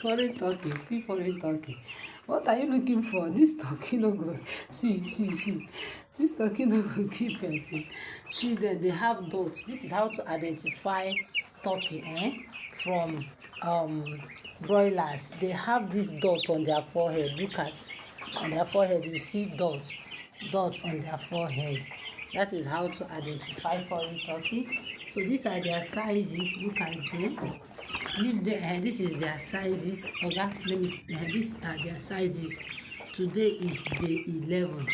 Foreign turkey. See foreign turkey. What are you looking for? This turkey no go. See. This turkey no go kill person. See that they have dots. This is how to identify turkey from broilers. They have this dot on their forehead. Look at on their forehead. You see dot on their forehead. That is how to identify foreign turkey. So these are their sizes. Look at them. Leave the this is their sizes. Okay, let me these are their sizes. Today is day 11.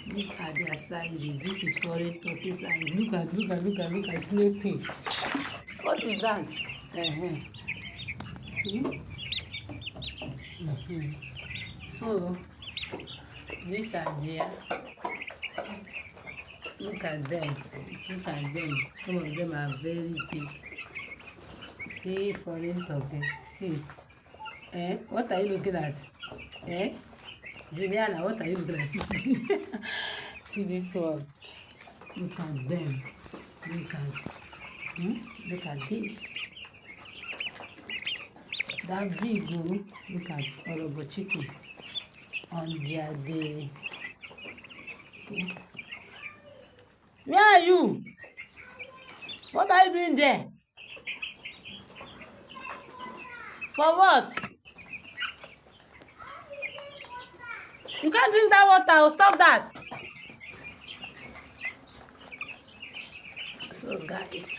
These are their sizes. This is foreign turkey size. Look at sleeping. What is that? See? So these are their. Look at them. Some of them are very big. See foreign turkey. See. What are you looking at? Juliana, what are you looking at? See. See this one. Look at them. Look at this. That big one. Look at Orobo chicken on their day. Okay. Where are you? What are you doing there? For what? You can't drink that water. I'll stop that. So guys,